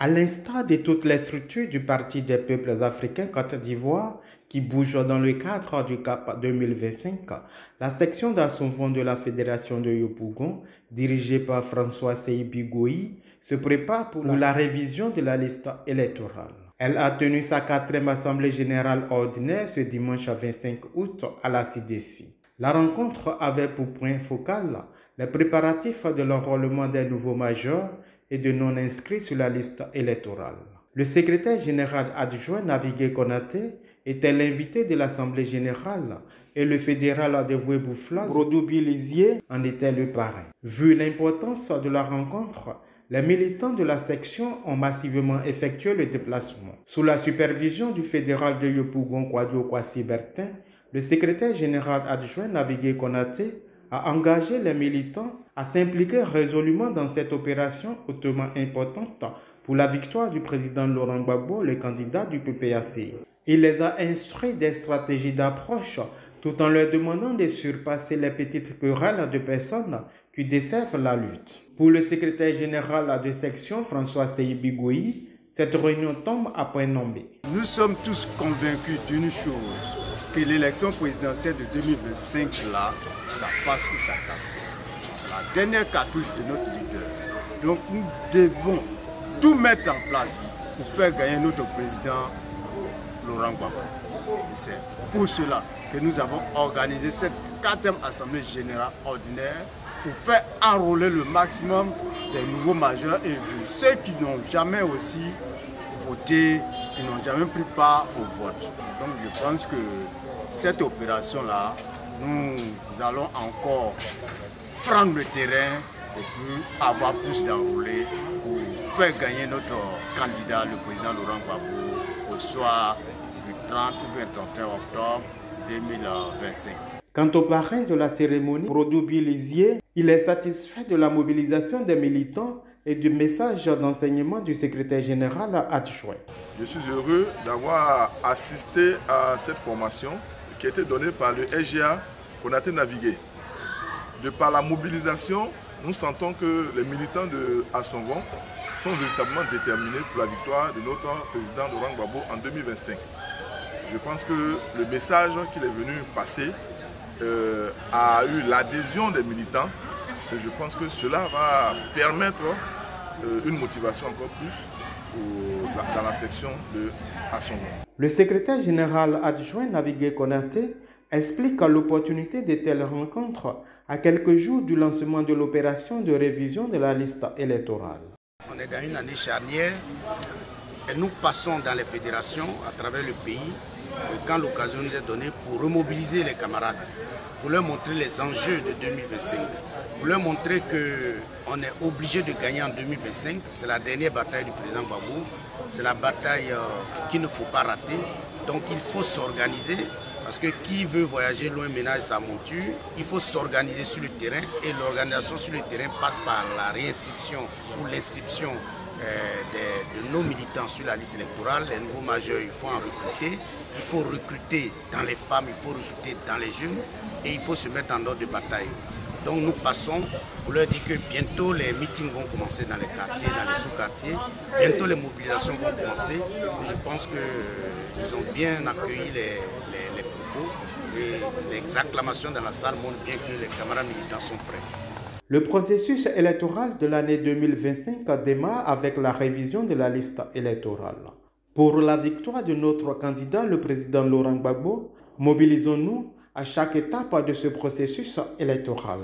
À l'instar de toutes les structures du Parti des peuples africains Côte d'Ivoire qui bougent dans le cadre du CAP 2025, la section d'Assomvon de la Fédération de Yopougon, dirigée par François Seybi Goï, se prépare pour la révision de la liste électorale. Elle a tenu sa 4e Assemblée générale ordinaire ce dimanche 25 août à la CDC. La rencontre avait pour point focal les préparatifs de l'enrôlement des nouveaux majeurs et de non-inscrits sur la liste électorale. Le secrétaire général adjoint Navigué Konaté était l'invité de l'Assemblée générale et le fédéral de Voué-Boufla, Brodoubi Lizier, en était le parrain. Vu l'importance de la rencontre, les militants de la section ont massivement effectué le déplacement. Sous la supervision du fédéral de Yopougon Kwadjo Kwasi Bertin, le secrétaire général adjoint Navigué Konaté a engagé les militants à s'impliquer résolument dans cette opération hautement importante pour la victoire du président Laurent Gbagbo, le candidat du PPACI. Il les a instruits des stratégies d'approche tout en leur demandant de surpasser les petites querelles de personnes qui desservent la lutte. Pour le secrétaire général de section, François Seybi Goï, cette réunion tombe à point nommé. Nous sommes tous convaincus d'une chose, que l'élection présidentielle de 2025, là, ça passe ou ça casse. La dernière cartouche de notre leader. Donc nous devons tout mettre en place pour faire gagner notre président Laurent Gbagbo. C'est pour cela que nous avons organisé cette 4e Assemblée générale ordinaire pour faire enrôler le maximum des nouveaux majeurs et de ceux qui n'ont jamais aussi voté, qui n'ont jamais pris part au vote. Donc je pense que cette opération-là, nous allons encore prendre le terrain et puis avoir plus d'enrôlés pour faire gagner notre candidat, le président Laurent Gbagbo, au soir du 30 ou 31 octobre 2025. Quant au parrain de la cérémonie, Brodoubi Lizier, il est satisfait de la mobilisation des militants et du message d'enseignement du secrétaire général adjoint. Je suis heureux d'avoir assisté à cette formation qui a été donnée par le SGA Konaté Navigué. De par la mobilisation, nous sentons que les militants de Assomvon sont véritablement déterminés pour la victoire de notre président Laurent Gbagbo en 2025. Je pense que le message qu'il est venu passer a eu l'adhésion des militants et je pense que cela va permettre une motivation encore plus dans la section de Assomvon. Le secrétaire général adjoint Navigué Konaté explique l'opportunité de telles rencontres à quelques jours du lancement de l'opération de révision de la liste électorale. On est dans une année charnière et nous passons dans les fédérations à travers le pays quand l'occasion nous est donnée pour remobiliser les camarades, pour leur montrer les enjeux de 2025, pour leur montrer qu'on est obligé de gagner en 2025. C'est la dernière bataille du président Gbagbo, c'est la bataille qu'il ne faut pas rater. Donc il faut s'organiser, parce que qui veut voyager loin ménage sa monture, il faut s'organiser sur le terrain et l'organisation sur le terrain passe par la réinscription ou l'inscription de nos militants sur la liste électorale. Les nouveaux majeurs, il faut en recruter. Il faut recruter dans les femmes, il faut recruter dans les jeunes et il faut se mettre en ordre de bataille. Donc nous passons pour leur dire que bientôt les meetings vont commencer dans les quartiers, dans les sous-quartiers. Bientôt les mobilisations vont commencer. Et je pense qu'ils ont bien accueilli les propos et les acclamations dans la salle montrent bien que les camarades militants sont prêts. Le processus électoral de l'année 2025 démarre avec la révision de la liste électorale. Pour la victoire de notre candidat, le président Laurent Gbagbo, mobilisons-nous à chaque étape de ce processus électoral.